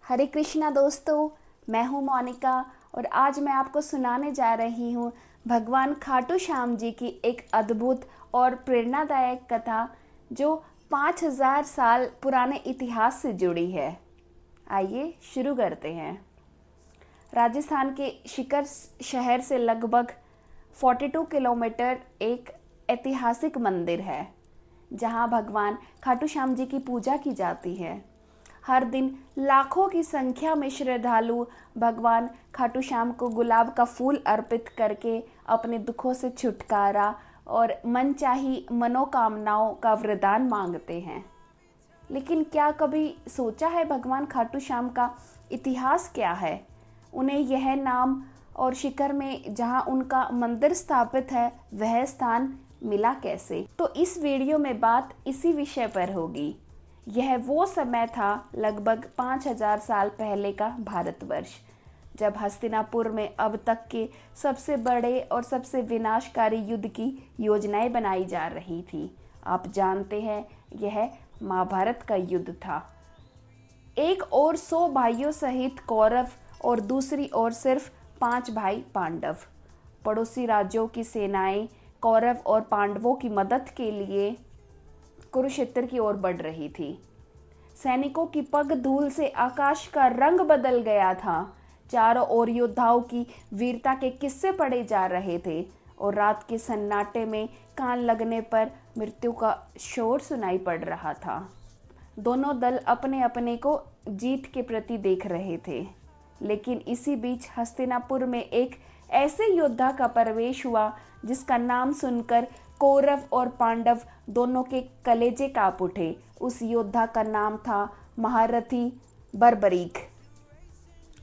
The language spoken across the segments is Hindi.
हरे कृष्णा दोस्तों, मैं हूँ मोनिका और आज मैं आपको सुनाने जा रही हूँ भगवान खाटू श्याम जी की एक अद्भुत और प्रेरणादायक कथा जो 5000 साल पुराने इतिहास से जुड़ी है। आइए शुरू करते हैं। राजस्थान के शिकर शहर से लगभग 42 किलोमीटर एक ऐतिहासिक मंदिर है जहाँ भगवान खाटू श्याम जी की पूजा की जाती है। हर दिन लाखों की संख्या में श्रद्धालु भगवान खाटू श्याम को गुलाब का फूल अर्पित करके अपने दुखों से छुटकारा और मनचाही मनोकामनाओं का वरदान मांगते हैं। लेकिन क्या कभी सोचा है भगवान खाटू श्याम का इतिहास क्या है? उन्हें यह नाम और शिखर में जहां उनका मंदिर स्थापित है वह स्थान मिला कैसे? तो इस वीडियो में बात इसी विषय पर होगी। यह वो समय था लगभग 5000 साल पहले का भारतवर्ष, जब हस्तिनापुर में अब तक के सबसे बड़े और सबसे विनाशकारी युद्ध की योजनाएं बनाई जा रही थी। आप जानते हैं, यह महाभारत का युद्ध था। एक ओर 100 भाइयों सहित कौरव और दूसरी ओर सिर्फ 5 भाई पांडव। पड़ोसी राज्यों की सेनाएं कौरव और पांडवों की मदद के लिए कुरुक्षेत्र की ओर बढ़ रही थी। सैनिकों की पग धूल से आकाश का रंग बदल गया था। चारों ओर योद्धाओं की वीरता के किस्से पढ़े जा रहे थे और रात के सन्नाटे में कान लगने पर मृत्यु का शोर सुनाई पड़ रहा था। दोनों दल अपने अपने को जीत के प्रति देख रहे थे। लेकिन इसी बीच हस्तिनापुर में एक ऐसे योद्धा का प्रवेश हुआ जिसका नाम सुनकर कौरव और पांडव दोनों के कलेजे कांप उठे। उस योद्धा का नाम था महारथी बर्बरीक।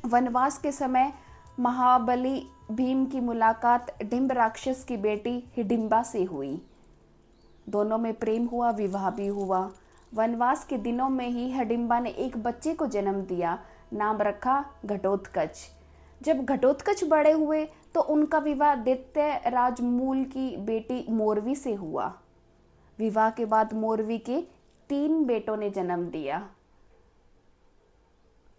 वनवास के समय महाबली भीम की मुलाकात डिंब राक्षस की बेटी हिडिंबा से हुई। दोनों में प्रेम हुआ, विवाह भी हुआ। वनवास के दिनों में ही हिडिंबा ने एक बच्चे को जन्म दिया। नाम रखा घटोत्कच। जब घटोत्कच बड़े हुए तो उनका विवाह दैत्य राजमूल की बेटी मोरवी से हुआ। विवाह के बाद मोरवी के 3 बेटों ने जन्म दिया।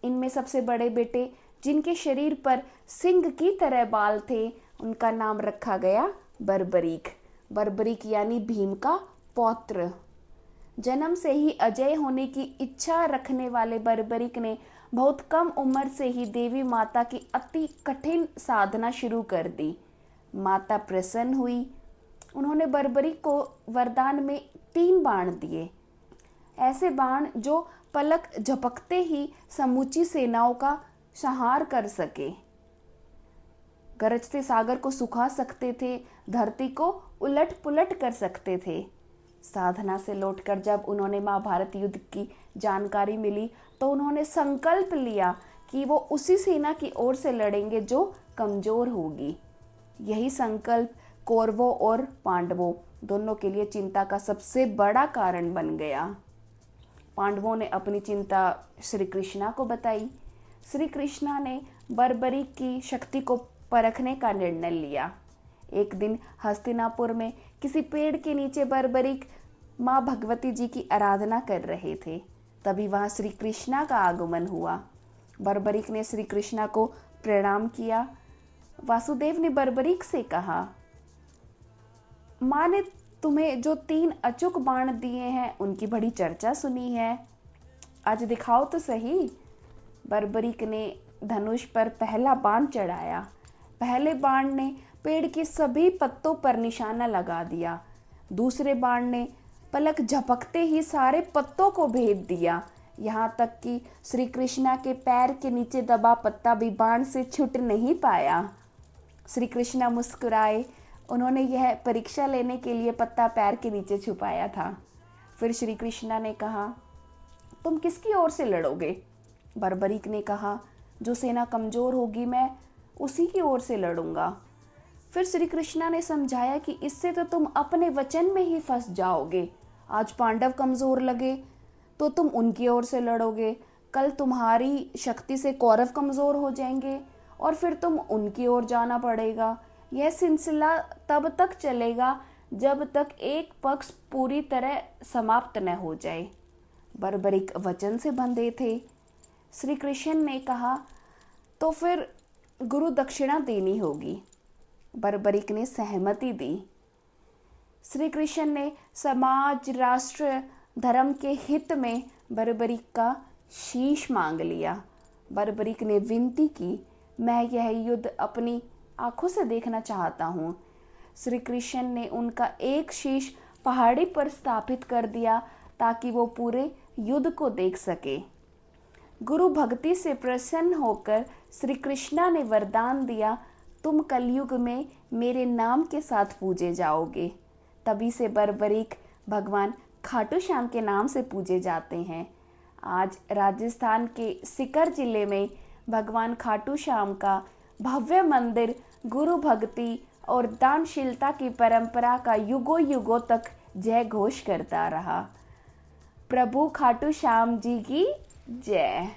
इनमें सबसे बड़े बेटे, जिनके शरीर पर सिंह की तरह बाल थे, उनका नाम रखा गया बर्बरीक। बर्बरीक यानी भीम का पौत्र। जन्म से ही अजय होने की इच्छा रखने वाले बर्बरीक ने बहुत कम उम्र से ही देवी माता की अति कठिन साधना शुरू कर दी। माता प्रसन्न हुई। उन्होंने बर्बरीक को वरदान में 3 बाण दिए, ऐसे बाण जो पलक झपकते ही समूची सेनाओं का संहार कर सके, गरजते सागर को सुखा सकते थे, धरती को उलट पुलट कर सकते थे। साधना से लौटकर जब उन्होंने महाभारत युद्ध की जानकारी मिली तो उन्होंने संकल्प लिया कि वो उसी सेना की ओर से लड़ेंगे जो कमजोर होगी। यही संकल्प कौरवों और पांडवों दोनों के लिए चिंता का सबसे बड़ा कारण बन गया। पांडवों ने अपनी चिंता श्री कृष्णा को बताई। श्री कृष्णा ने बर्बरीक की शक्ति को परखने का निर्णय लिया। एक दिन हस्तिनापुर में किसी पेड़ के नीचे बर्बरीक माँ भगवती जी की आराधना कर रहे थे। तभी वहां श्री कृष्णा का आगमन हुआ। बर्बरीक ने श्री कृष्णा को प्रणाम किया। वासुदेव ने बर्बरीक से कहा, माँ ने तुम्हें जो 3 अचूक बाण दिए हैं उनकी बड़ी चर्चा सुनी है, आज दिखाओ तो सही। बर्बरीक ने धनुष पर पहला बाण चढ़ाया। पहले बाण ने पेड़ के सभी पत्तों पर निशाना लगा दिया। दूसरे बाण ने पलक झपकते ही सारे पत्तों को भेद दिया। यहाँ तक कि श्री कृष्णा के पैर के नीचे दबा पत्ता भी बाण से छूट नहीं पाया। श्री कृष्णा मुस्कुराए। उन्होंने यह परीक्षा लेने के लिए पत्ता पैर के नीचे छुपाया था। फिर श्री कृष्णा ने कहा, तुम किसकी ओर से लड़ोगे? बर्बरीक ने कहा, जो सेना कमजोर होगी मैं उसी की ओर से लड़ूंगा। फिर श्री कृष्णा ने समझाया कि इससे तो तुम अपने वचन में ही फंस जाओगे। आज पांडव कमजोर लगे तो तुम उनकी ओर से लड़ोगे, कल तुम्हारी शक्ति से कौरव कमजोर हो जाएंगे और फिर तुम उनकी ओर जाना पड़ेगा। यह सिलसिला तब तक चलेगा जब तक एक पक्ष पूरी तरह समाप्त न हो जाए। बर्बरीक वचन से बंधे थे। श्री कृष्ण ने कहा, तो फिर गुरु दक्षिणा देनी होगी। बर्बरीक ने सहमति दी। श्री कृष्ण ने समाज, राष्ट्र, धर्म के हित में बर्बरीक का शीश मांग लिया। बर्बरीक ने विनती की, मैं यह युद्ध अपनी आंखों से देखना चाहता हूँ। श्री कृष्ण ने उनका एक शीश पहाड़ी पर स्थापित कर दिया ताकि वो पूरे युद्ध को देख सके। गुरु भक्ति से प्रसन्न होकर श्री कृष्णा ने वरदान दिया, तुम कलयुग में मेरे नाम के साथ पूजे जाओगे। तभी से बर्बरीक भगवान खाटू श्याम के नाम से पूजे जाते हैं। आज राजस्थान के सीकर जिले में भगवान खाटू श्याम का भव्य मंदिर गुरु भक्ति और दानशीलता की परंपरा का युगों युगों तक जय घोष करता रहा। प्रभु खाटू श्याम जी की जय।